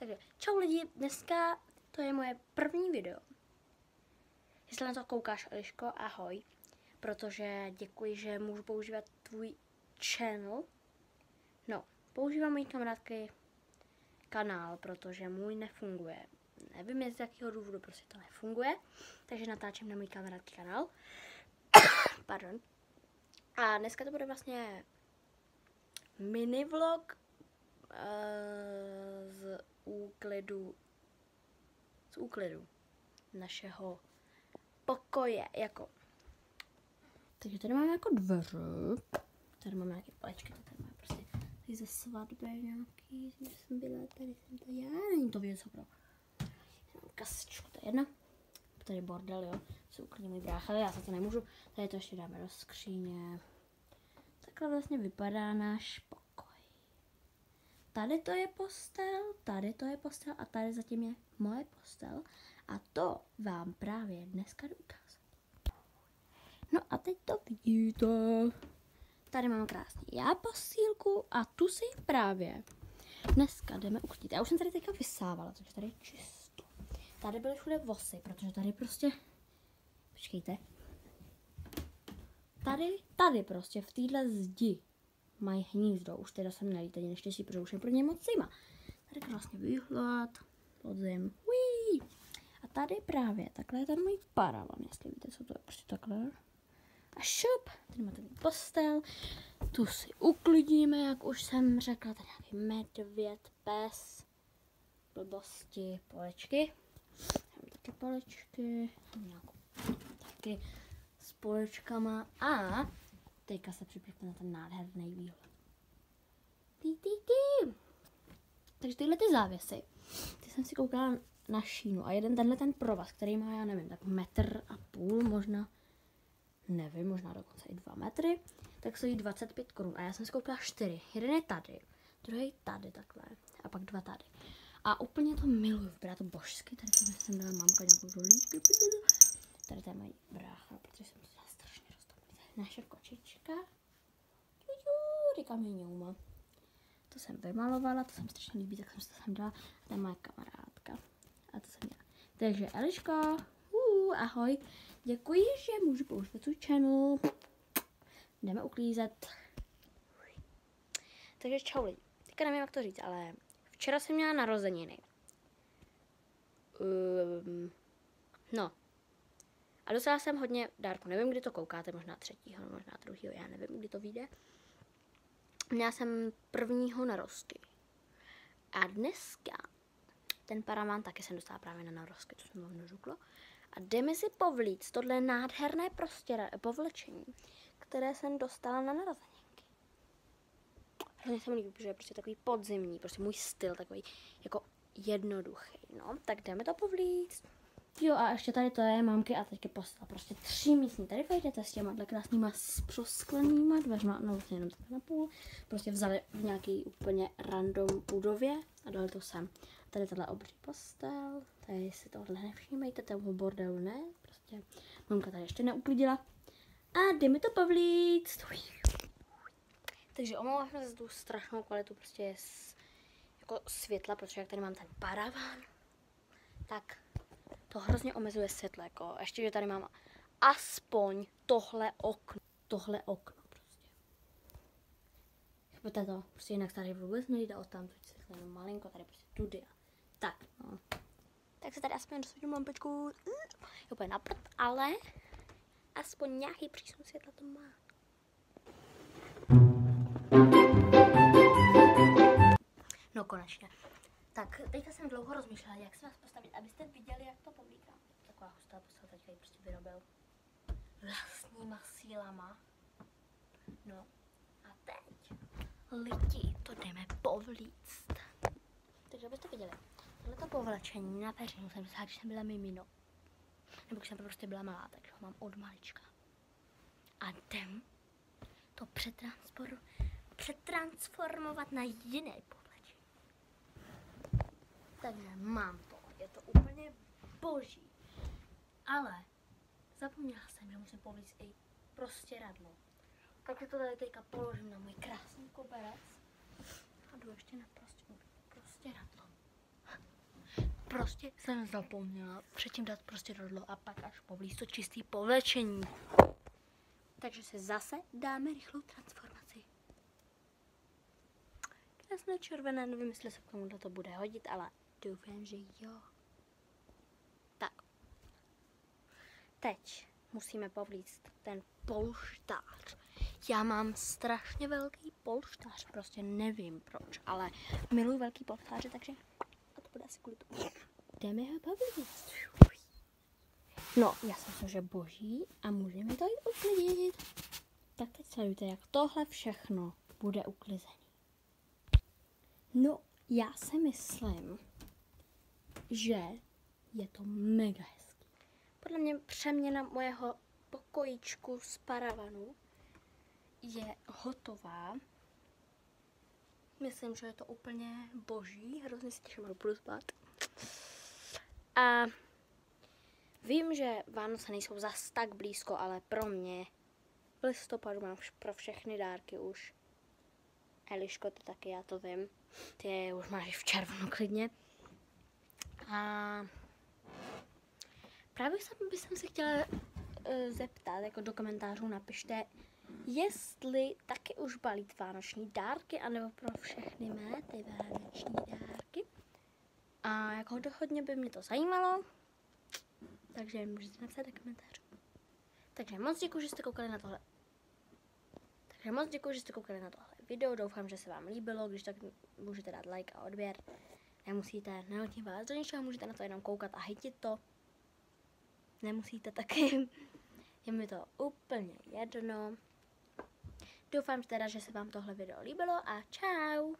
Takže čau lidi, dneska to je moje první video. Jestli na to koukáš, Eliško, ahoj. Protože děkuji, že můžu používat tvůj channel. No, používám mojí kamarádky kanál, protože můj nefunguje. Nevím, z jakého důvodu prostě to nefunguje. Takže natáčím na můj kamarádky kanál. Pardon. A dneska to bude vlastně mini vlog z úklidu našeho pokoje, jako. Takže tady máme jako dveře, tady máme nějaké palečky, tady máme prostě tady ze svatby nějaký, že jsem byla, tady jsem to já, není to věc opravdu. Kasičku, to je jedna, tady bordel, jo, se uklidí můj brácha, já se to nemůžu, tady to ještě dáme do skříně. Takhle vlastně vypadá náš pokoj. Tady to je postel, tady to je postel a tady zatím je moje postel. A to vám právě dneska jdu ukázat. No a teď to vidíte. Tady mám krásný já posílku a tu si právě dneska jdeme uklidit. Já už jsem tady teďka vysávala, takže tady je čisto. Tady byly všude vosy, protože tady prostě, počkejte. Tady prostě v téhle zdi mají hnízdo. Už teda jsem nelítají neštěstí, protože už je pro ně moc zima. Tady vlastně výhled, podzim. Uí. A tady právě takhle je ten můj paravan, jestli víte, co to je, prostě takhle. A šup, tady máte postel, tu si uklidíme, jak už jsem řekla, tady nějaký medvěd, pes, blbosti, polečky. Mám taky polečky, mám nějakou taky s polečkama a teďka se připravte na ten nádherný výhled. Takže tyhle ty závěsy, ty jsem si koukala na šínu a jeden tenhle ten provaz, který má, já nevím, tak 1,5 metru, možná, nevím, možná dokonce i 2 metry, tak stojí 25 korun a já jsem si koukala 4. Jeden je tady, druhý tady takhle a pak 2 tady. A úplně to miluju, vypadá to božsky, tady jsem dala mamka nějakou žolíčku, tady to je mojí brácha, protože jsem to strašně roztomilá. Naše kočička, říkám ňouma. To jsem vymalovala, to jsem strašně líbí, tak jsem si to sem dala. A to je moje kamarádka. A to jsem já. Takže Eliško, ahoj. Děkuji, že můžu používat tvůj channel. Jdeme uklízet. Takže čau lidi. Teďka nevím, jak to říct, ale včera jsem měla narozeniny. No. A dostala jsem hodně dárků. Nevím, kdy to koukáte, možná 3., možná 2., já nevím, kdy to vyjde. Měla jsem 1. narozky. A dneska ten paravan taky jsem dostala právě na narozky, to jsem vám neřekla. A jdeme si povlít tohle nádherné prostě povlečení, které jsem dostala na narozeninky. Hrozně se mi líbí, protože je prostě takový podzimní, prostě můj styl, takový jako jednoduchý, no. Tak jdeme to povlít. Jo a ještě tady to je mamky a teďka postel, prostě 3 místní. Tady vejdete s těma krásnýma prosklenýma dveřma, no vlastně jenom tak na půl. Prostě vzali v nějaký úplně random budově a dali to sem. Tady tahle obří postel, tady si tohle nevšímejte, toho bordelu ne, prostě mamka tady ještě neuklidila. A jdeme to povlít. Takže omlouvám se za tu strašnou kvalitu prostě jako světla, protože jak tady mám ten paravan, tak to hrozně omezuje světlo, jako ještě, že tady mám aspoň tohle okno prostě. Chápete to? Prostě jinak tady vůbec nejde o tam, teď světlo jenom malinko, tady prostě tudy. Tak, no. Tak se tady aspoň dosvětlím lampičku, je úplně na prd, ale aspoň nějaký přísun světla to má. No konečně. Tak, teďka jsem dlouho rozmýšlela, jak se vás postavit, abyste viděli, jak to povlíkám. Taková hustá postava, teďka ji prostě vyrobil vlastníma sílama. No, a teď, lidi, to jdeme povlíct. Takže abyste viděli, tohleto povlečení na peřinu jsem dostala, když jsem byla mimino. Nebo když jsem prostě byla malá, takže ho mám od malička. A jdem to přetransformovat na jiné povlečení. Takže mám to, je to úplně boží. Ale zapomněla jsem, že musím povlíct i prostěradlo. Takže to tady teďka položím na můj krásný koberec a jdu ještě na prostěradlo. prostě jsem zapomněla předtím dát prostě rodlo a pak až povlíc to čistý povlečení. Takže se zase dáme rychlou transformaci. Krásné červené, nevím, jestli se k tomuhle to bude hodit, ale doufám, že jo. Tak. Teď musíme povlíct ten polštář. Já mám strašně velký polštář, prostě nevím proč, ale miluji velký polštáře, takže a to bude asi kvůli tomu. Jdeme ho povlíct. No, já si myslím, že boží a můžeme to jít uklidit. Tak teď sledujte, jak tohle všechno bude uklizený. No, já si myslím, že je to mega hezký. Podle mě přeměna mojeho pokojíčku z paravanu je hotová. Myslím, že je to úplně boží. Hrozně se těším, že budu spát. A vím, že Vánoce nejsou zas tak blízko, ale pro mě v listopadu mám pro všechny dárky už. Eliško, ty taky, já to vím. Ty je už máš v červnu klidně. A právě bych se chtěla zeptat, jako do komentářů napište, jestli taky už balíte vánoční dárky, anebo pro všechny máte vánoční dárky. A jako hodně by mě to zajímalo, takže můžete napsat do komentářů. Takže moc děkuji, že jste koukali na tohle. Video, doufám, že se vám líbilo, když tak můžete dát like a odběr. Nemusíte, nenutím vás do ničeho, můžete na to jenom koukat a hejtit to. Nemusíte taky, je mi to úplně jedno. Doufám teda, že se vám tohle video líbilo a čau!